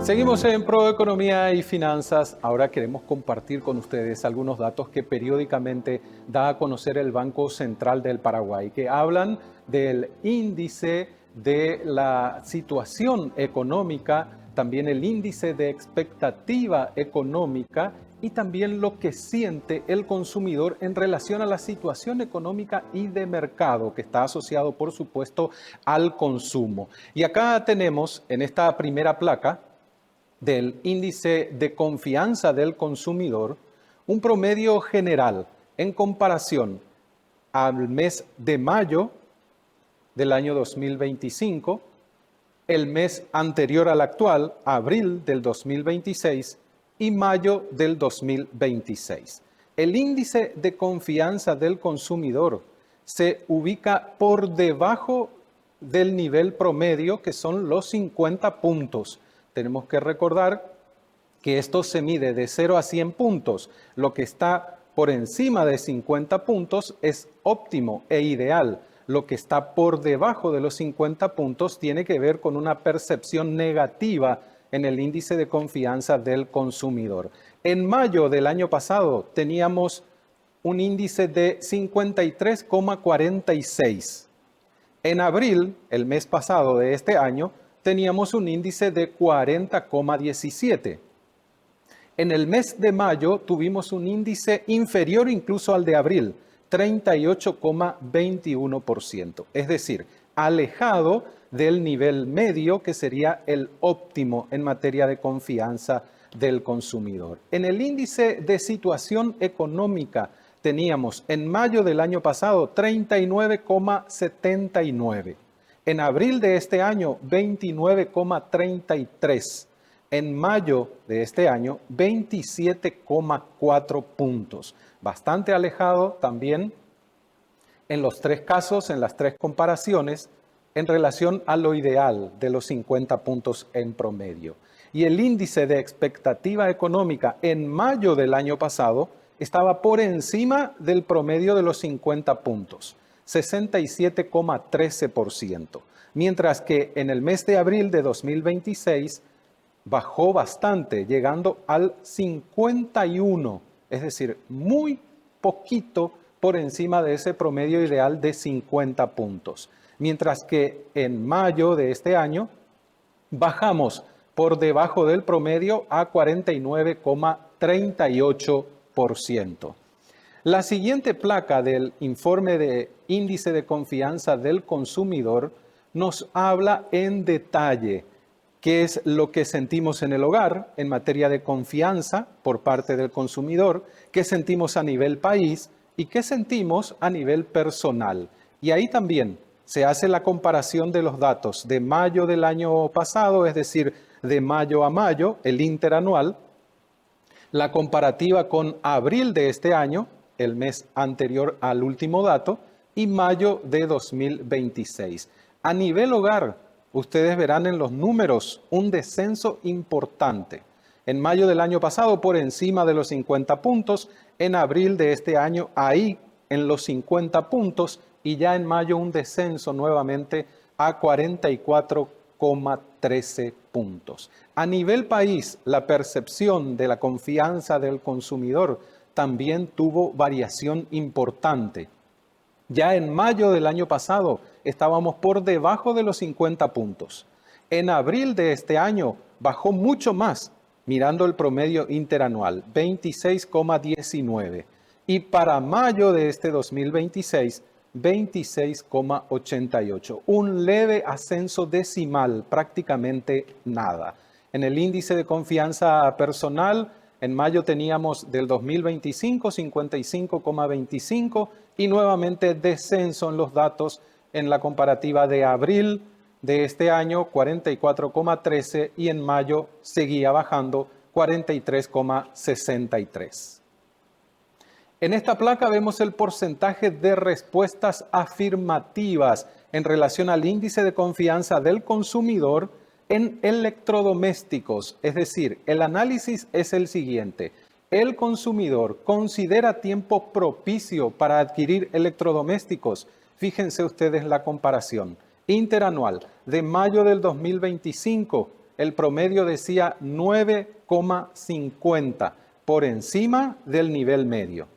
Seguimos en Proeconomía y Finanzas. Ahora queremos compartir con ustedes algunos datos que periódicamente da a conocer el Banco Central del Paraguay, que hablan del índice de la situación económica, también el índice de expectativa económica y también lo que siente el consumidor en relación a la situación económica y de mercado, que está asociado, por supuesto, al consumo. Y acá tenemos en esta primera placa del índice de confianza del consumidor, un promedio general en comparación al mes de mayo del año 2025, el mes anterior al actual, abril del 2026 y mayo del 2026. El índice de confianza del consumidor se ubica por debajo del nivel promedio, que son los 50 puntos. Tenemos que recordar que esto se mide de 0 a 100 puntos. Lo que está por encima de 50 puntos es óptimo e ideal. Lo que está por debajo de los 50 puntos tiene que ver con una percepción negativa en el índice de confianza del consumidor. En mayo del año pasado teníamos un índice de 53,46. En abril, el mes pasado de este año, teníamos un índice de 40,17. En el mes de mayo tuvimos un índice inferior incluso al de abril, 38,21%, es decir, alejado del nivel medio que sería el óptimo en materia de confianza del consumidor. En el índice de situación económica teníamos en mayo del año pasado 39,79. En abril de este año, 29,33. En mayo de este año, 27,4 puntos. Bastante alejado también en los tres casos, en las tres comparaciones, en relación a lo ideal de los 50 puntos en promedio. Y el índice de expectativa económica en mayo del año pasado estaba por encima del promedio de los 50 puntos. 67,13%, mientras que en el mes de abril de 2026 bajó bastante, llegando al 51, es decir, muy poquito por encima de ese promedio ideal de 50 puntos. Mientras que en mayo de este año bajamos por debajo del promedio a 49,38%. La siguiente placa del informe de índice de confianza del consumidor nos habla en detalle qué es lo que sentimos en el hogar en materia de confianza por parte del consumidor, qué sentimos a nivel país y qué sentimos a nivel personal. Y ahí también se hace la comparación de los datos de mayo del año pasado, es decir, de mayo a mayo, el interanual, la comparativa con abril de este año, el mes anterior al último dato, y mayo de 2026. A nivel hogar, ustedes verán en los números un descenso importante. En mayo del año pasado por encima de los 50 puntos, en abril de este año ahí en los 50 puntos y ya en mayo un descenso nuevamente a 44,13 puntos. A nivel país, la percepción de la confianza del consumidor también tuvo variación importante. Ya en mayo del año pasado estábamos por debajo de los 50 puntos. En abril de este año bajó mucho más, mirando el promedio interanual, 26,19. Y para mayo de este 2026, 26,88. Un leve ascenso decimal, prácticamente nada. En el índice de confianza personal, en mayo teníamos del 2025 55,25 y nuevamente descenso en los datos en la comparativa de abril de este año 44,13 y en mayo seguía bajando 43,63. En esta placa vemos el porcentaje de respuestas afirmativas en relación al índice de confianza del consumidor en electrodomésticos, es decir, el análisis es el siguiente. ¿El consumidor considera tiempo propicio para adquirir electrodomésticos? Fíjense ustedes la comparación interanual de mayo del 2025 el promedio decía 9,50 por encima del nivel medio.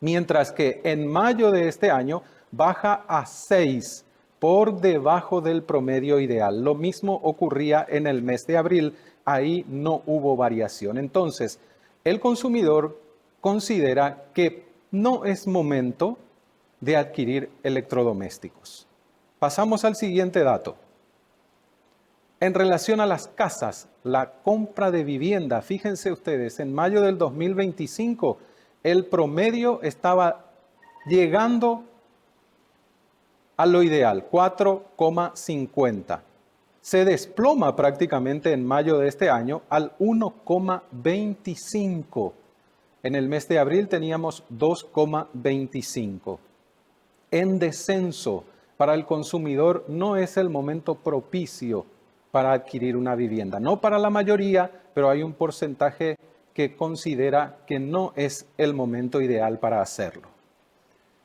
Mientras que en mayo de este año baja a 6 por debajo del promedio ideal. Lo mismo ocurría en el mes de abril, ahí no hubo variación. Entonces, el consumidor considera que no es momento de adquirir electrodomésticos. Pasamos al siguiente dato. En relación a las casas, la compra de vivienda, fíjense ustedes, en mayo del 2025, el promedio estaba llegando a lo ideal, 4,50. Se desploma prácticamente en mayo de este año al 1,25. En el mes de abril teníamos 2,25. En descenso, para el consumidor no es el momento propicio para adquirir una vivienda. No para la mayoría, pero hay un porcentaje que considera que no es el momento ideal para hacerlo.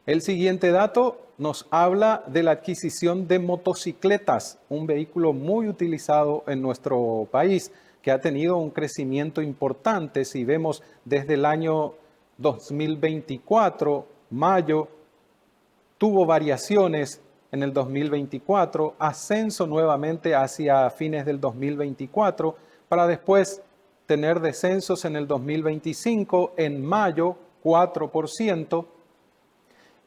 El siguiente dato nos habla de la adquisición de motocicletas, un vehículo muy utilizado en nuestro país, que ha tenido un crecimiento importante. Si vemos desde el año 2024, mayo, tuvo variaciones en el 2024, ascenso nuevamente hacia fines del 2024, para después tener descensos en el 2025, en mayo 4%,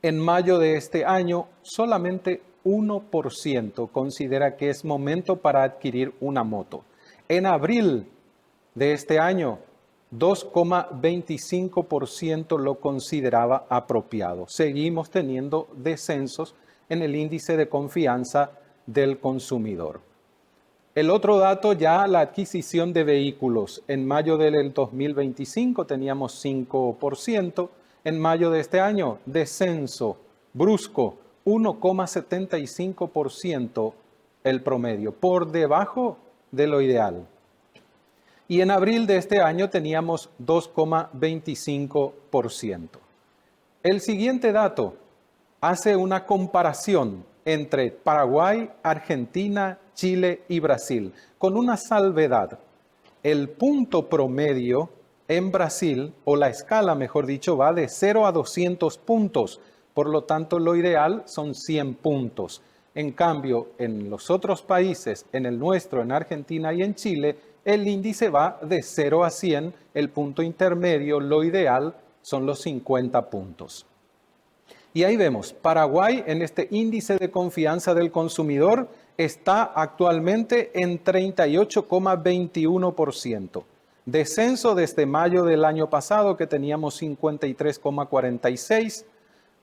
en mayo de este año solamente 1% considera que es momento para adquirir una moto. En abril de este año, 2,25% lo consideraba apropiado. Seguimos teniendo descensos en el índice de confianza del consumidor. El otro dato, ya la adquisición de vehículos. En mayo del 2025 teníamos 5%. En mayo de este año, descenso brusco, 1,75% el promedio, por debajo de lo ideal. Y en abril de este año teníamos 2,25%. El siguiente dato hace una comparación entre Paraguay, Argentina, Chile y Brasil, con una salvedad. El punto promedio en Brasil, o la escala, mejor dicho, va de 0 a 200 puntos. Por lo tanto, lo ideal son 100 puntos. En cambio, en los otros países, en el nuestro, en Argentina y en Chile, el índice va de 0 a 100. El punto intermedio, lo ideal, son los 50 puntos. Y ahí vemos, Paraguay en este índice de confianza del consumidor está actualmente en 38,21%. Descenso desde mayo del año pasado, que teníamos 53,46,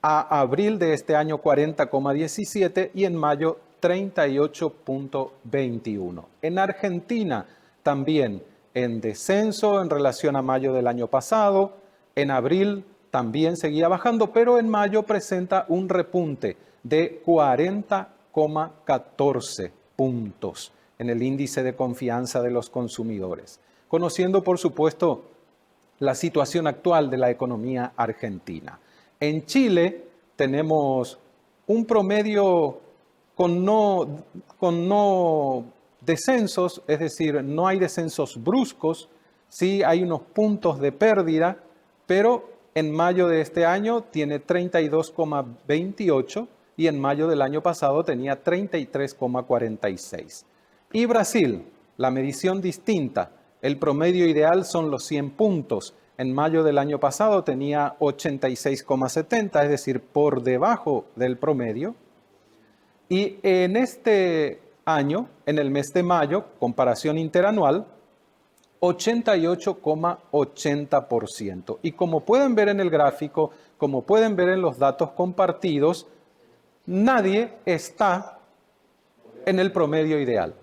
a abril de este año 40,17 y en mayo 38,21. En Argentina también en descenso en relación a mayo del año pasado, en abril también seguía bajando, pero en mayo presenta un repunte de 40,14 puntos en el índice de confianza de los consumidores. Conociendo, por supuesto, la situación actual de la economía argentina. En Chile tenemos un promedio con no descensos, es decir, no hay descensos bruscos, sí hay unos puntos de pérdida, pero en mayo de este año tiene 32,28 y en mayo del año pasado tenía 33,46. Y Brasil, la medición distinta. El promedio ideal son los 100 puntos. En mayo del año pasado tenía 86,70, es decir, por debajo del promedio. Y en este año, en el mes de mayo, comparación interanual, 88,80%. Y como pueden ver en el gráfico, como pueden ver en los datos compartidos, nadie está en el promedio ideal.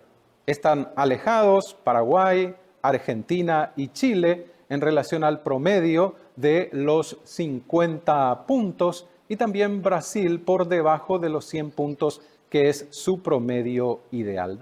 Están alejados Paraguay, Argentina y Chile en relación al promedio de los 50 puntos y también Brasil por debajo de los 100 puntos, que es su promedio ideal.